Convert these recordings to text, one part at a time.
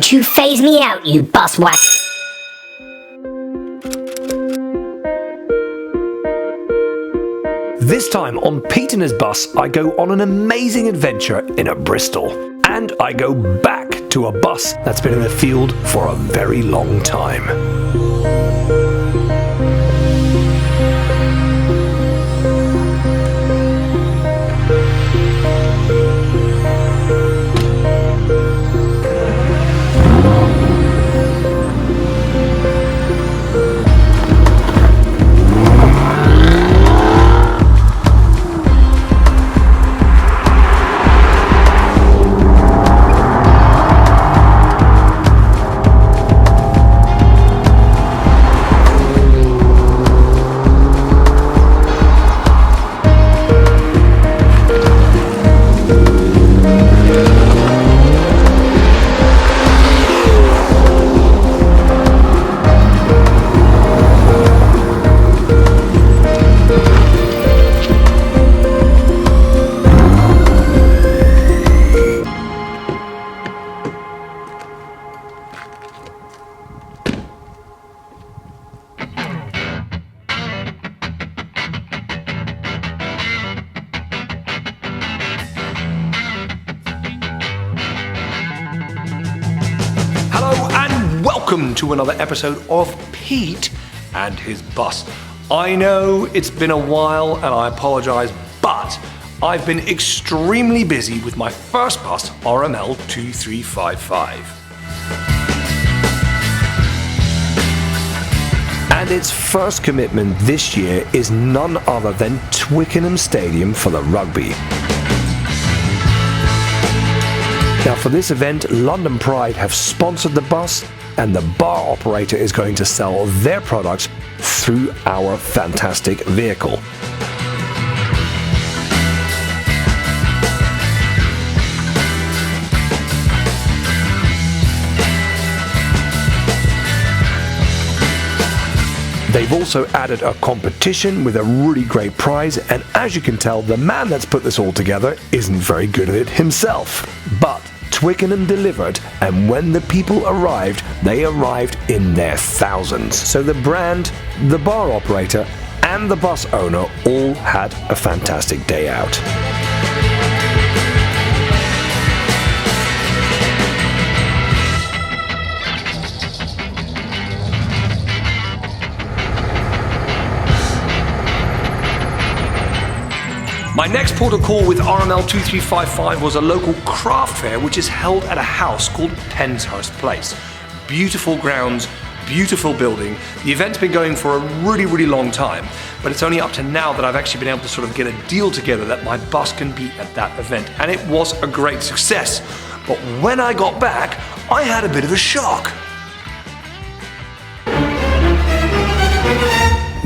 Don't you phase me out, you bus whack. This time on Pete and his bus, I go on an amazing adventure in a Bristol. And I go back to a bus that's been in the field for a very long time. Welcome to another episode of Pete and his bus. I know it's been a while and I apologise, but I've been extremely busy with my first bus, RML 2355. And its first commitment this year is none other than Twickenham Stadium for the rugby. Now for this event, London Pride have sponsored the bus, and the bar operator is going to sell their products through our fantastic vehicle. They've also added a competition with a really great prize, and as you can tell, the man that's put this all together isn't very good at it himself. But Twickenham delivered, and when the people arrived, they arrived in their thousands. So the brand, the bar operator, and the bus owner all had a fantastic day out. My next port of call with RML 2355 was a local craft fair which is held at a house called Penshurst Place. Beautiful grounds, beautiful building. The event's been going for a really long time, but it's only up to now that I've actually been able to sort of get a deal together that my bus can be at that event, and it was a great success. But when I got back, I had a bit of a shock.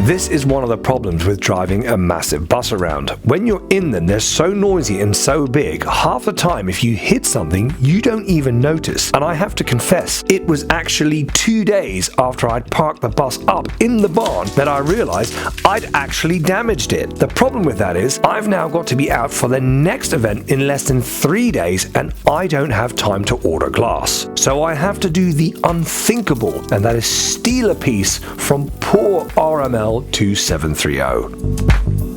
This is one of the problems with driving a massive bus around. When you're in them, they're so noisy and so big, half the time if you hit something, you don't even notice. And I have to confess, it was actually 2 days after I'd parked the bus up in the barn that I realized I'd actually damaged it. The problem with that is, I've now got to be out for the next event in less than 3 days, and I don't have time to order glass. So I have to do the unthinkable, and that is steal a piece from poor RML 2730.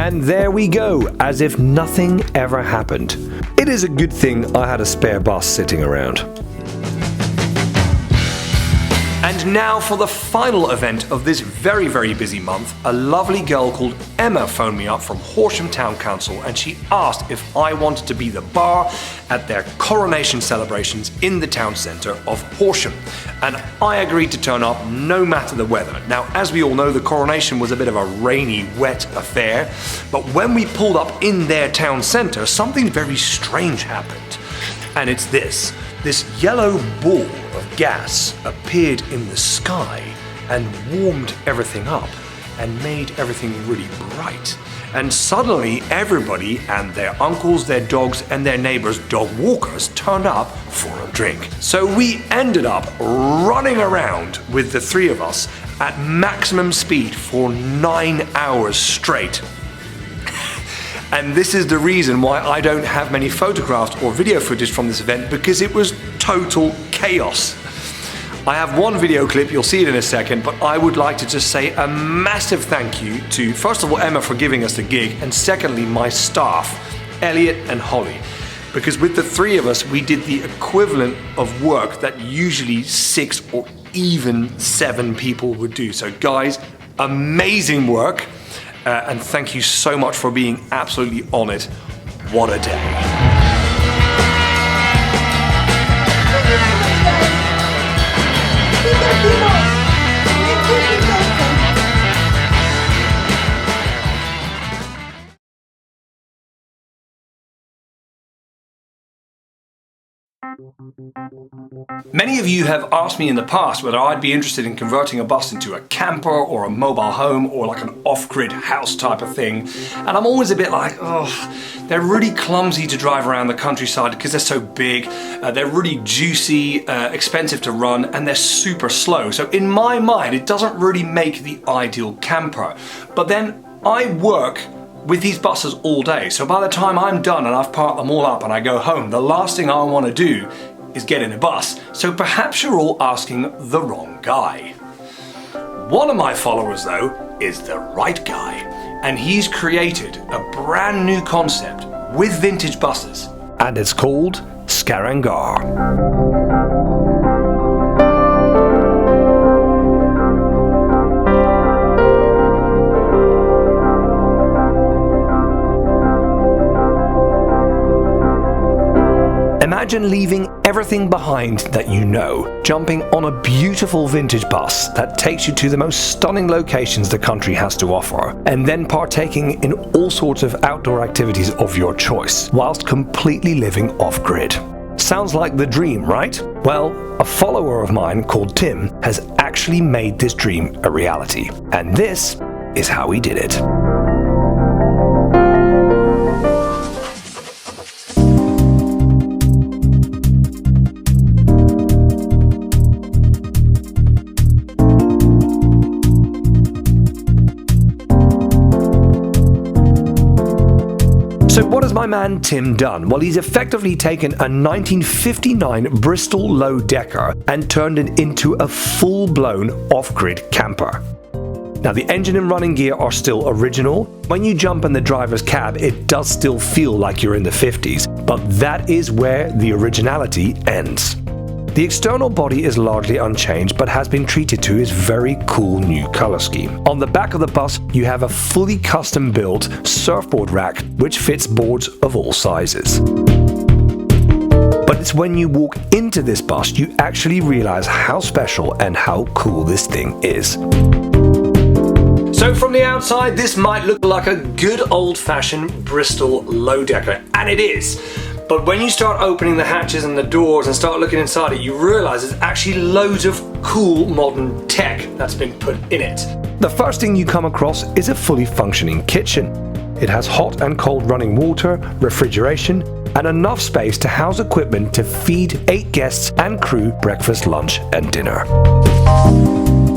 And there we go, as if nothing ever happened. It is a good thing I had a spare bus sitting around. And now for the final event of this very, very busy month. A lovely girl called Emma phoned me up from Horsham Town Council, and she asked if I wanted to be the bar at their coronation celebrations in the town centre of Horsham. And I agreed to turn up no matter the weather. Now, as we all know, the coronation was a bit of a rainy, wet affair, but when we pulled up in their town centre, something very strange happened. And it's this yellow ball of gas appeared in the sky and warmed everything up and made everything really bright. And suddenly everybody and their uncles, their dogs and their neighbors' dog walkers turned up for a drink. So we ended up running around with the three of us at maximum speed for 9 hours straight. And this is the reason why I don't have many photographs or video footage from this event, because it was total chaos. I have one video clip, you'll see it in a second, but I would like to just say a massive thank you to, first of all, Emma for giving us the gig, and secondly, my staff, Elliot and Holly. Because with the three of us, we did the equivalent of work that usually 6 or even 7 people would do. So guys, amazing work. And thank you so much for being absolutely on it. What a day. Many of you have asked me in the past whether I'd be interested in converting a bus into a camper or a mobile home or like an off-grid house type of thing. And I'm always a bit like, oh, they're really clumsy to drive around the countryside because they're so big, they're really juicy, expensive to run, and they're super slow. So in my mind, it doesn't really make the ideal camper. But then I work with these buses all day, so by the time I'm done and I've parked them all up and I go home, the last thing I want to do is get in a bus. So perhaps you're all asking the wrong guy. One of my followers, though, is the right guy, and he's created a brand new concept with vintage buses, and it's called Scarangar. Imagine leaving everything behind that you know, jumping on a beautiful vintage bus that takes you to the most stunning locations the country has to offer, and then partaking in all sorts of outdoor activities of your choice, whilst completely living off-grid. Sounds like the dream, right? Well, a follower of mine called Tim has actually made this dream a reality, and this is how he did it. So what has my man Tim done? Well, he's effectively taken a 1959 Bristol low-decker and turned it into a full-blown off-grid camper. Now, the engine and running gear are still original. When you jump in the driver's cab, it does still feel like you're in the 50s, but that is where the originality ends. The external body is largely unchanged, but has been treated to his very cool new color scheme. On the back of the bus, you have a fully custom-built surfboard rack, which fits boards of all sizes. But it's when you walk into this bus, you actually realize how special and how cool this thing is. So from the outside, this might look like a good old-fashioned Bristol low-decker, and it is. But when you start opening the hatches and the doors and start looking inside it, you realize there's actually loads of cool modern tech that's been put in it. The first thing you come across is a fully functioning kitchen. It has hot and cold running water, refrigeration, and enough space to house equipment to feed 8 guests and crew breakfast, lunch, and dinner.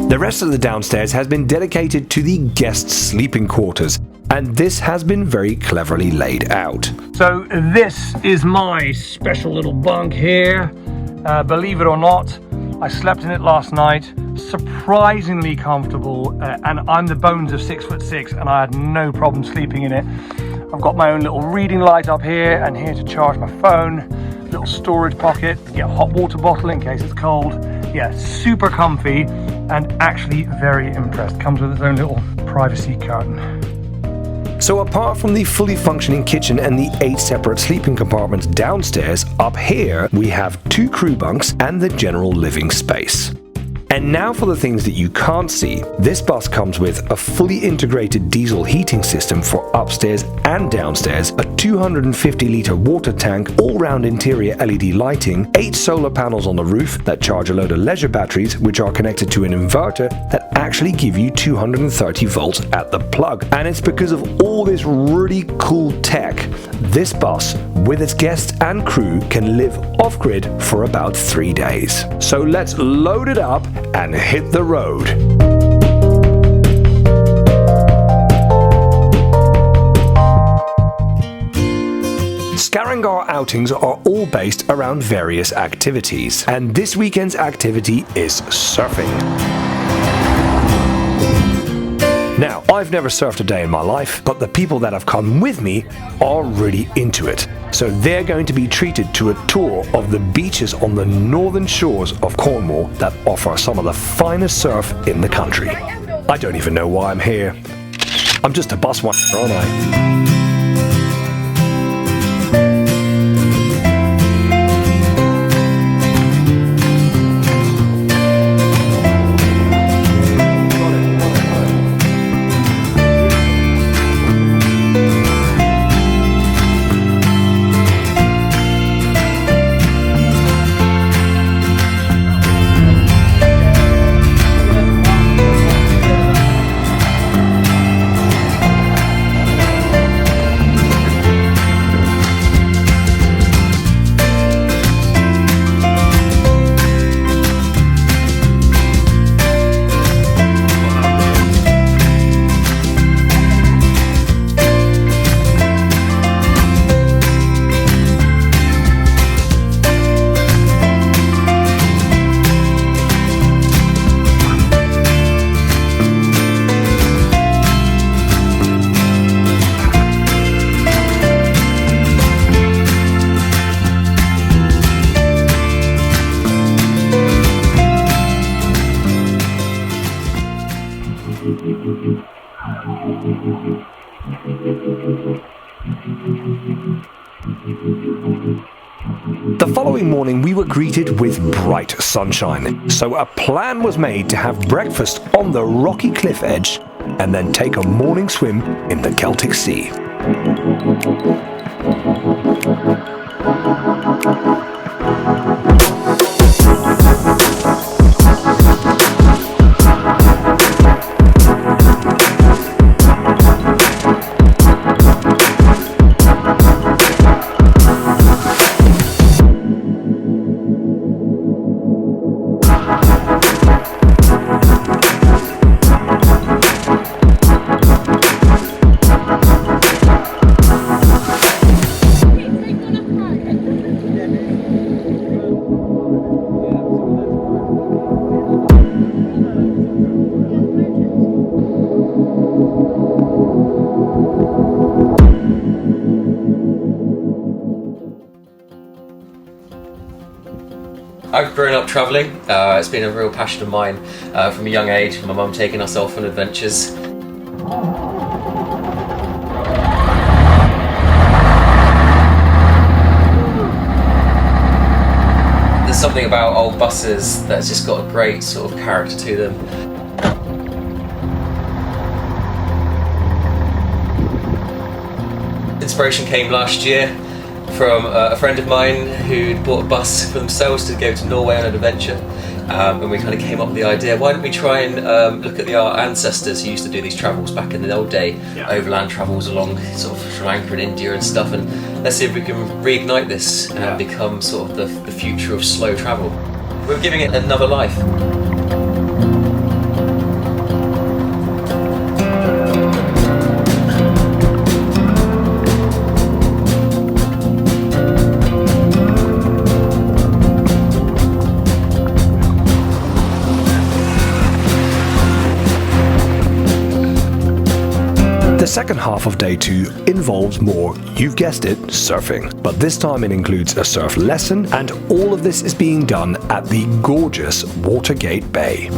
The rest of the downstairs has been dedicated to the guests' sleeping quarters, and this has been very cleverly laid out. So this is my special little bunk here. Believe it or not, I slept in it last night. Surprisingly comfortable, and I'm the bones of 6'6", and I had no problem sleeping in it. I've got my own little reading light up here, and here to charge my phone. Little storage pocket, get a hot water bottle in case it's cold, Yeah, super comfy and actually very impressed. Comes with its own little privacy curtain. So apart from the fully functioning kitchen and the 8 separate sleeping compartments downstairs, up here we have 2 crew bunks and the general living space. And now for the things that you can't see. This bus comes with a fully integrated diesel heating system for upstairs and downstairs, a 250-litre water tank, all-round interior LED lighting, 8 solar panels on the roof that charge a load of leisure batteries which are connected to an inverter that actually give you 230 volts at the plug. And it's because of all this really cool tech, this bus, with its guests and crew, can live off-grid for about 3 days. So let's load it up and hit the road. Scarangar outings are all based around various activities, and this weekend's activity is surfing. Now, I've never surfed a day in my life, but the people that have come with me are really into it. So they're going to be treated to a tour of the beaches on the northern shores of Cornwall that offer some of the finest surf in the country. I don't even know why I'm here. I'm just a bus wanker, aren't I? The following morning we were greeted with bright sunshine, so a plan was made to have breakfast on the rocky cliff edge and then take a morning swim in the Celtic Sea. I've grown up travelling. It's been a real passion of mine from a young age, my mum taking us off on adventures. There's something about old buses that's just got a great sort of character to them. Inspiration came last year from a friend of mine who'd bought a bus for themselves to go to Norway on an adventure, and we kind of came up with the idea, why don't we try and look at our ancestors who used to do these travels back in the old day, overland travels along sort of Sri Lanka and India and stuff, and let's see if we can reignite this and become sort of the future of slow travel. We're giving it another life. The second half of day 2 involves more, you've guessed it, surfing. But this time it includes a surf lesson, and all of this is being done at the gorgeous Watergate Bay.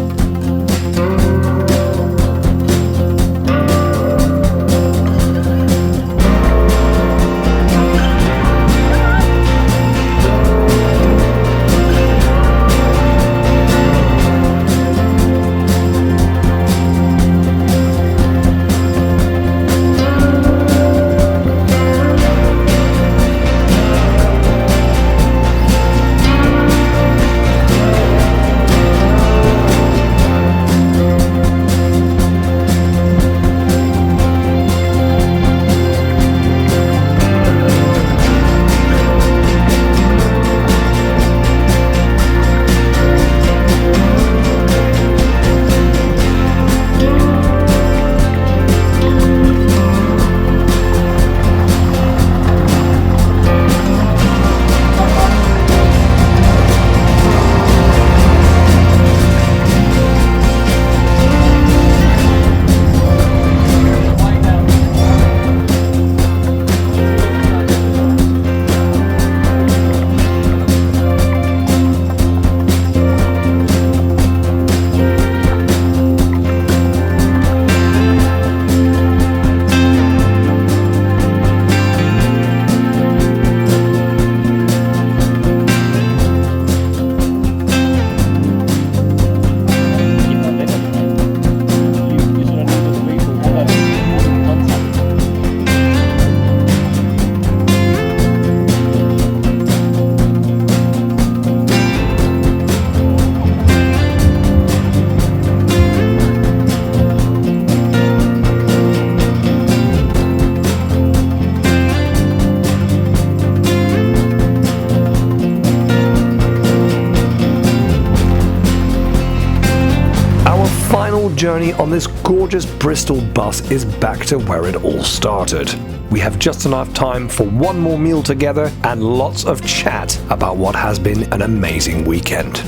Journey on this gorgeous Bristol bus is back to where it all started. We have just enough time for one more meal together and lots of chat about what has been an amazing weekend.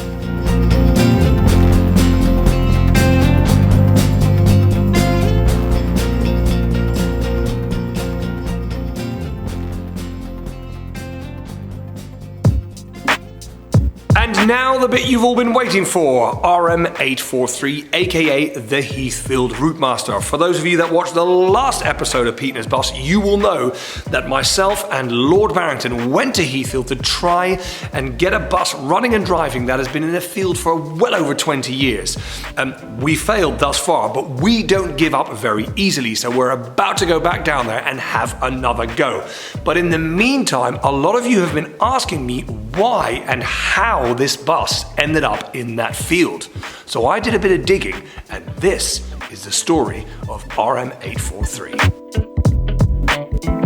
And now the bit you've all been waiting for, RM843, aka the Heathfield Routemaster. For those of you that watched the last episode of Pete and his Bus, you will know that myself and Lord Barrington went to Heathfield to try and get a bus running and driving that has been in the field for well over 20 years. We failed thus far, but we don't give up very easily, so we're about to go back down there and have another go. But in the meantime, a lot of you have been asking me why and how this bus ended up in that field. So I did a bit of digging, and this is the story of RM843.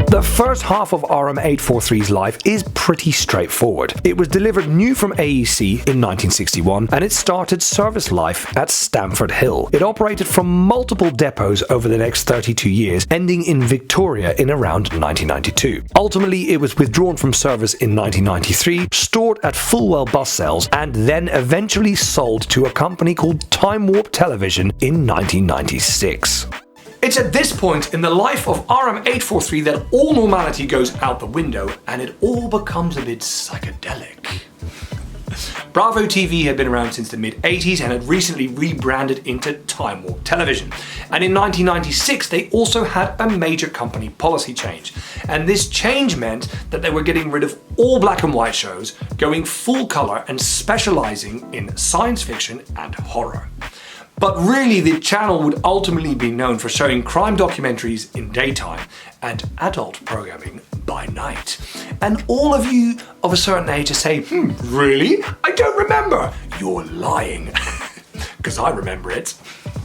The first half of RM843's life is pretty straightforward. It was delivered new from AEC in 1961, and it started service life at Stamford Hill. It operated from multiple depots over the next 32 years, ending in Victoria in around 1992. Ultimately, it was withdrawn from service in 1993, stored at Fulwell bus cells, and then eventually sold to a company called Time Warp Television in 1996. It's at this point in the life of RM843 that all normality goes out the window and it all becomes a bit psychedelic. Bravo TV had been around since the mid-80s and had recently rebranded into Time Warp Television. And in 1996 they also had a major company policy change. And this change meant that they were getting rid of all black and white shows, going full colour and specialising in science fiction and horror. But really, the channel would ultimately be known for showing crime documentaries in daytime and adult programming by night. And all of you of a certain age say, really? I don't remember. You're lying. Because I remember it.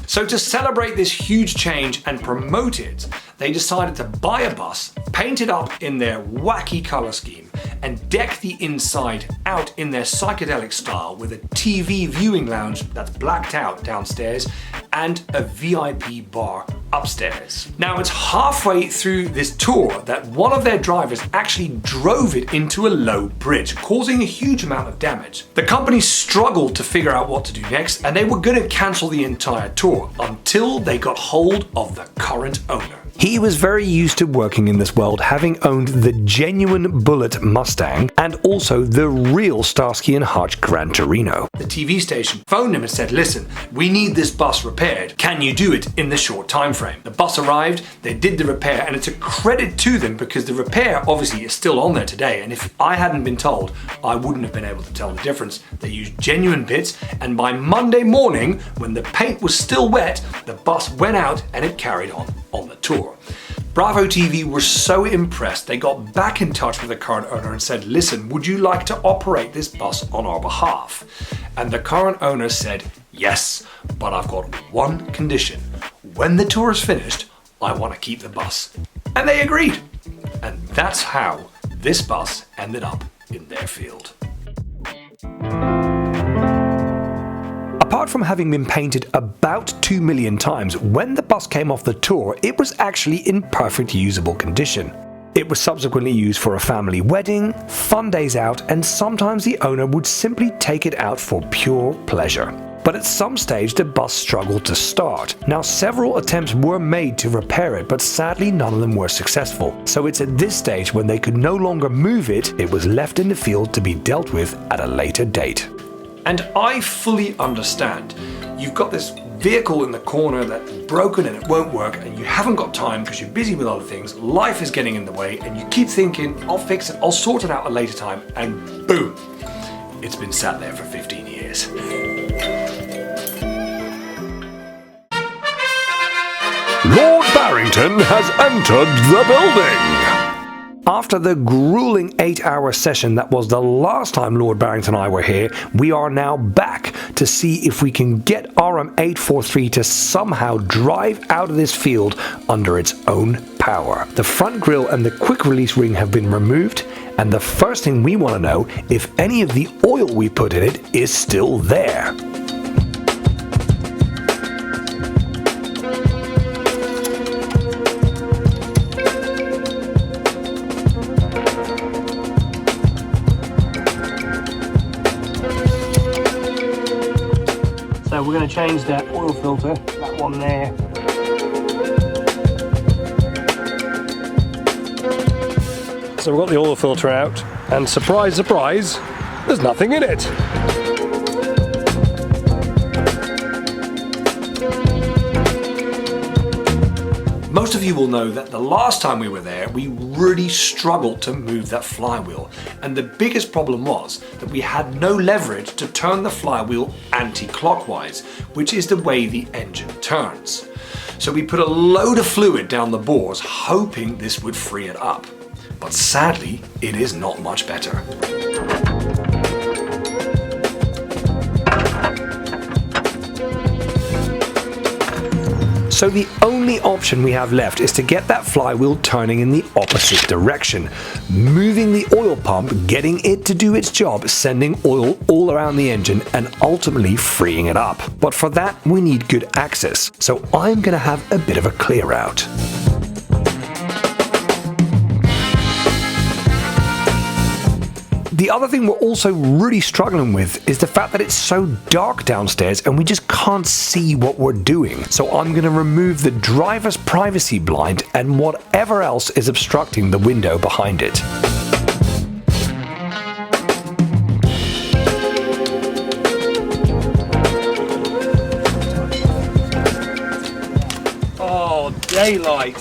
So to celebrate this huge change and promote it, they decided to buy a bus, paint it up in their wacky colour scheme, and deck the inside out in their psychedelic style with a TV viewing lounge that's blacked out downstairs and a VIP bar upstairs. Now it's halfway through this tour that one of their drivers actually drove it into a low bridge, causing a huge amount of damage. The company struggled to figure out what to do next, and they were going to cancel the entire tour until they got hold of the current owner. He was very used to working in this world, having owned the genuine Bullet Mustang and also the real Starsky and Hutch Gran Torino. The TV station phoned him and said, listen, we need this bus repaired. Can you do it in this short time frame? The bus arrived, they did the repair, and it's a credit to them because the repair obviously is still on there today, and if I hadn't been told, I wouldn't have been able to tell the difference. They used genuine bits, and by Monday morning, when the paint was still wet, the bus went out and it carried on the tour. Bravo TV were so impressed, they got back in touch with the current owner and said, listen, would you like to operate this bus on our behalf? And the current owner said, yes, but I've got one condition. When the tour is finished, I want to keep the bus. And they agreed. And that's how this bus ended up in their field. Apart from having been painted about 2 million times, when the bus came off the tour, it was actually in perfect usable condition. It was subsequently used for a family wedding, fun days out, and sometimes the owner would simply take it out for pure pleasure. But at some stage the bus struggled to start. Now several attempts were made to repair it, but sadly none of them were successful. So it's at this stage when they could no longer move it, it was left in the field to be dealt with at a later date. And I fully understand. You've got this vehicle in the corner that's broken and it won't work, and you haven't got time because you're busy with other things, life is getting in the way, and you keep thinking, I'll fix it, I'll sort it out at a later time, and boom, it's been sat there for 15 years. Lord Barrington has entered the building! After the grueling 8-hour session that was the last time Lord Barrington and I were here, we are now back to see if we can get RM843 to somehow drive out of this field under its own power. The front grille and the quick release ring have been removed, and the first thing we want to know if any of the oil we put in it is still there. So we're going to change that oil filter, that one there. So we've got the oil filter out, and surprise, surprise, there's nothing in it. Most of you will know that the last time we were there, we really struggled to move that flywheel. And the biggest problem was that we had no leverage to turn the flywheel anti-clockwise, which is the way the engine turns. So we put a load of fluid down the bores, hoping this would free it up. But sadly, it is not much better. So the only option we have left is to get that flywheel turning in the opposite direction, moving the oil pump, getting it to do its job, sending oil all around the engine and ultimately freeing it up. But for that we need good access, so I'm going to have a bit of a clear out. The other thing we're also really struggling with is the fact that it's so dark downstairs and we just can't see what we're doing. So I'm going to remove the driver's privacy blind and whatever else is obstructing the window behind it. Oh, daylight.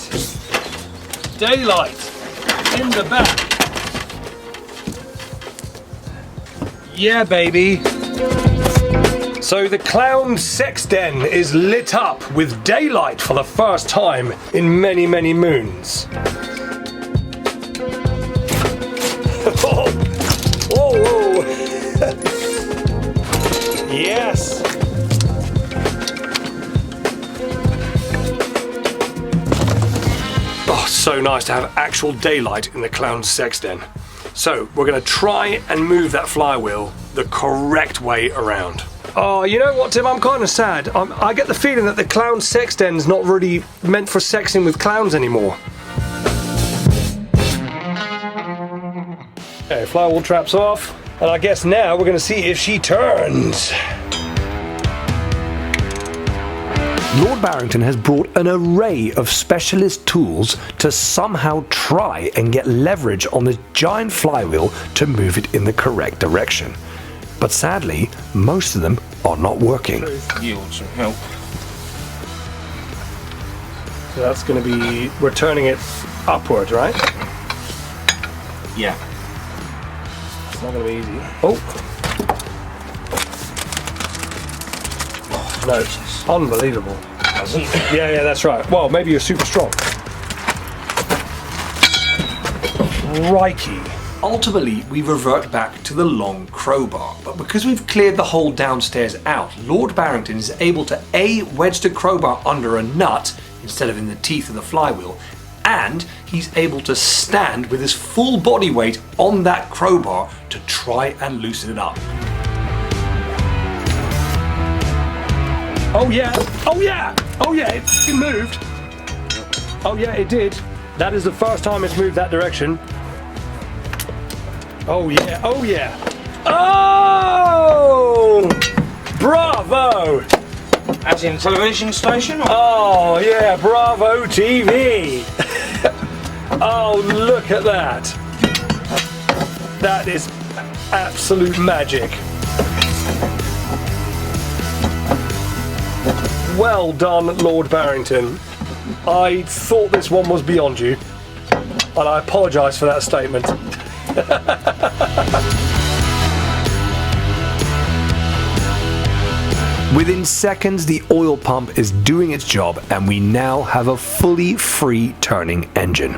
Daylight in the back. Yeah, baby. So the clown sex den is lit up with daylight for the first time in many, many moons. Oh, whoa, whoa. Yes. Oh, so nice to have actual daylight in the clown's sex den. So we're going to try and move that flywheel the correct way around. Oh, you know what, Tim? I'm kind of sad. I get the feeling that the clown sex den's not really meant for sexing with clowns anymore. Okay, flywheel trap's off. And I guess now we're going to see if she turns. Lord Barrington has brought an array of specialist tools to somehow try and get leverage on the giant flywheel to move it in the correct direction. But sadly, most of them are not working. Yield some help. So that's going to be, we're turning it upwards, right? Yeah. It's not going to be easy. Oh! No, it's unbelievable. Yeah, that's right. Well, maybe you're super strong. Crikey. Ultimately, we revert back to the long crowbar, but because we've cleared the hole downstairs out, Lord Barrington is able to A, wedge the crowbar under a nut instead of in the teeth of the flywheel, and he's able to stand with his full body weight on that crowbar to try and loosen it up. Oh yeah, oh yeah, oh yeah, it moved. Oh yeah, it did. That is the first time it's moved that direction. Oh yeah, oh yeah. Oh! Bravo! As in television station? Or? Oh yeah, Bravo TV. Oh, look at that. That is absolute magic. Well done, Lord Barrington. I thought this one was beyond you, and I apologise for that statement. Within seconds, the oil pump is doing its job, and we now have a fully free turning engine.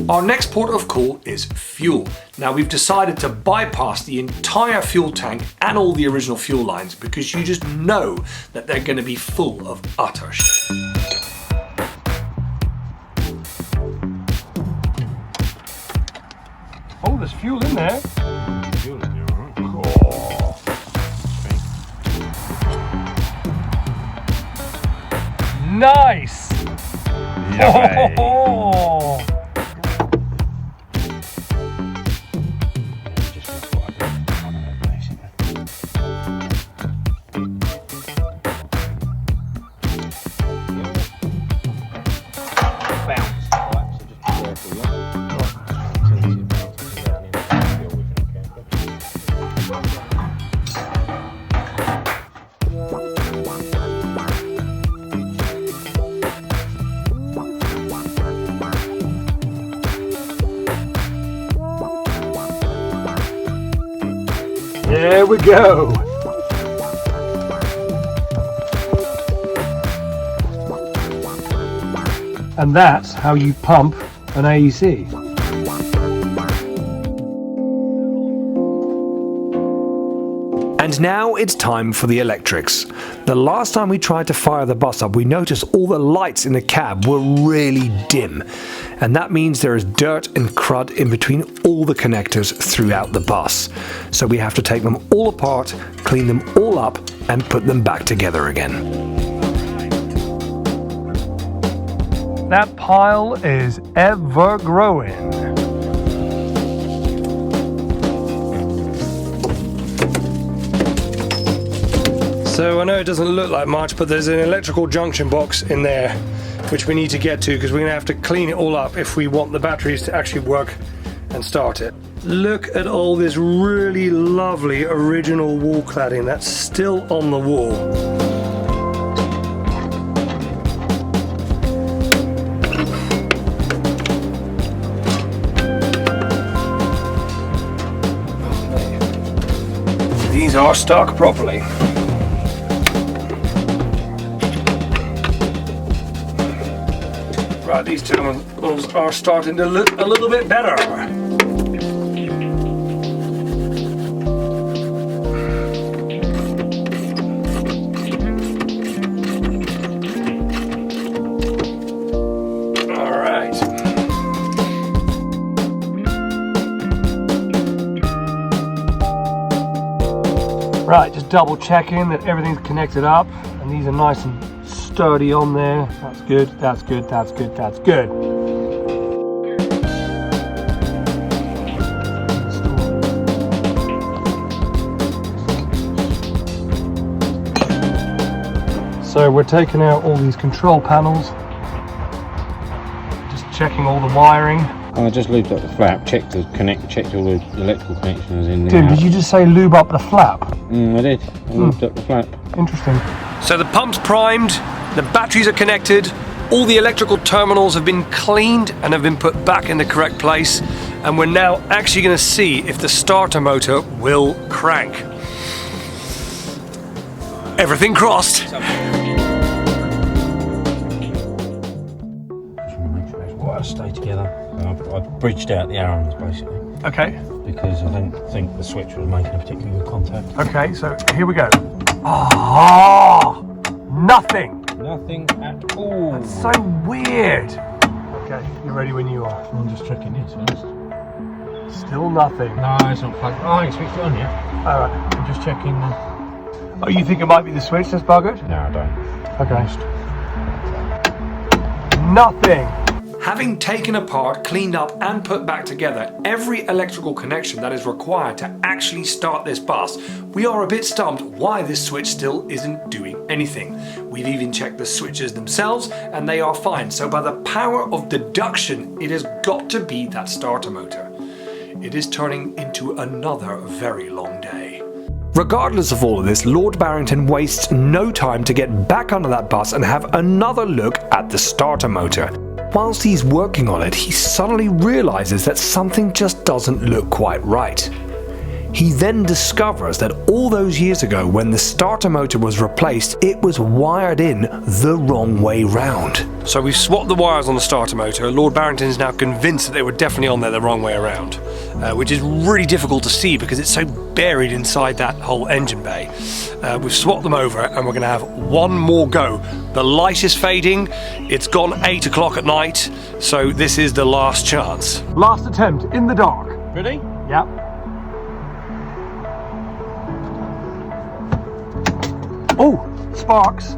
Our next port of call is fuel. Now we've decided to bypass the entire fuel tank and all the original fuel lines because you just know that they're going to be full of utter shit. Oh, there's fuel in there. Nice! Oh! There we go. And that's how you pump an AEC. And now it's time for the electrics. The last time we tried to fire the bus up, we noticed all the lights in the cab were really dim. And that means there is dirt and crud in between all the connectors throughout the bus. So we have to take them all apart, clean them all up, and put them back together again. That pile is ever growing. So I know it doesn't look like much, but there's an electrical junction box in there which we need to get to because we're going to have to clean it all up if we want the batteries to actually work and start it. Look at all this really lovely original wall cladding that's still on the wall. These are stuck properly. Right, these terminals are starting to look a little bit better. All right. Right, just double checking that everything's connected up and these are nice and sturdy on there. That's good, that's good, that's good, that's good. So we're taking out all these control panels, just checking all the wiring. I just lubed up the flap, checked all the electrical connections in there. Tim, did you just say lube up the flap? I did. I lubed up the flap. Interesting. So the pump's primed, the batteries are connected, all the electrical terminals have been cleaned and have been put back in the correct place, and we're now actually going to see if the starter motor will crank. Everything crossed. Just want to make sure those wires stay together. I've bridged out the Arons basically, Okay. because I don't think the switch was making a particularly good contact. Okay, so here we go. Ah, nothing. Nothing at all. That's so weird. Okay, you're ready when you are. I'm just checking this first. Still nothing. No, it's not plugged. Oh, I ain't switched it on yet. All right. I'm just checking. Oh, you think it might be the switch that's buggered? No, I don't. Okay. Nothing. Having taken apart, cleaned up and put back together every electrical connection that is required to actually start this bus, we are a bit stumped why this switch still isn't doing anything. We've even checked the switches themselves and they are fine, so by the power of deduction, it has got to be that starter motor. It is turning into another very long day. Regardless of all of this, Lord Barrington wastes no time to get back under that bus and have another look at the starter motor. Whilst he's working on it, he suddenly realizes that something just doesn't look quite right. He then discovers that all those years ago when the starter motor was replaced, it was wired in the wrong way round. So we've swapped the wires on the starter motor. Lord Barrington is now convinced that they were definitely on there the wrong way around, which is really difficult to see because it's so buried inside that whole engine bay. We've swapped them over and we're going to have one more go. The light is fading, it's gone 8 o'clock at night, so this is the last chance. Last attempt in the dark. Ready? Yep. Oh, sparks.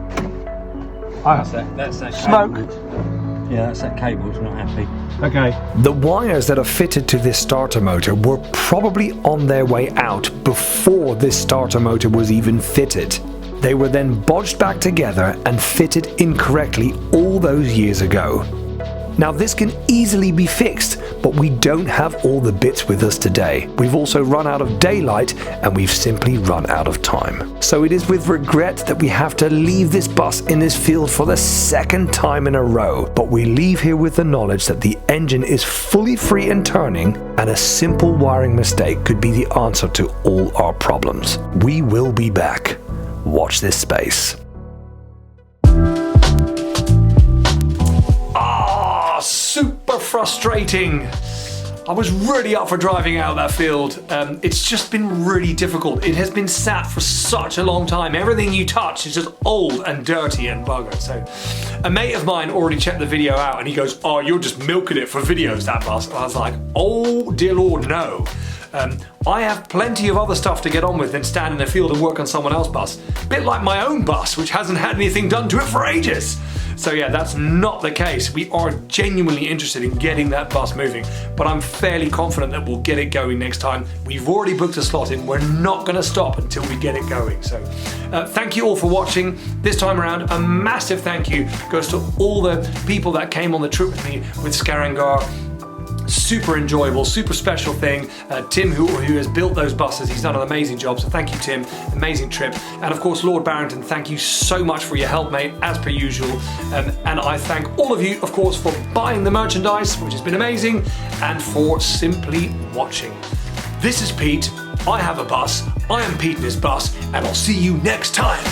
That's that Smoke. cable. Yeah, that's that cable. It's not happy. Okay. The wires that are fitted to this starter motor were probably on their way out before this starter motor was even fitted. They were then bodged back together and fitted incorrectly all those years ago. Now this can easily be fixed, but we don't have all the bits with us today. We've also run out of daylight and we've simply run out of time. So it is with regret that we have to leave this bus in this field for the second time in a row. But we leave here with the knowledge that the engine is fully free and turning, and a simple wiring mistake could be the answer to all our problems. We will be back. Watch this space. Super frustrating. I was really up for driving out that field. It's just been really difficult. It has been sat for such a long time. Everything you touch is just old and dirty and buggered. So a mate of mine already checked the video out and he goes, "Oh, you're just milking it for videos, that bus." And I was like, oh dear Lord, no. I have plenty of other stuff to get on with than stand in a field and work on someone else's bus. A bit like my own bus, which hasn't had anything done to it for ages. So yeah, that's not the case. We are genuinely interested in getting that bus moving, but I'm fairly confident that we'll get it going next time. We've already booked a slot in. We're not going to stop until we get it going. So thank you all for watching. This time around, a massive thank you goes to all the people that came on the trip with me with Scarangar. Super enjoyable, super special thing. Tim, who has built those buses, he's done an amazing job, so thank you, Tim. Amazing trip. And of course, Lord Barrington, thank you so much for your help, mate, as per usual. And I thank all of you, of course, for buying the merchandise, which has been amazing, and for simply watching. This is Pete. I have a bus. I am Pete in his bus, and I'll see you next time.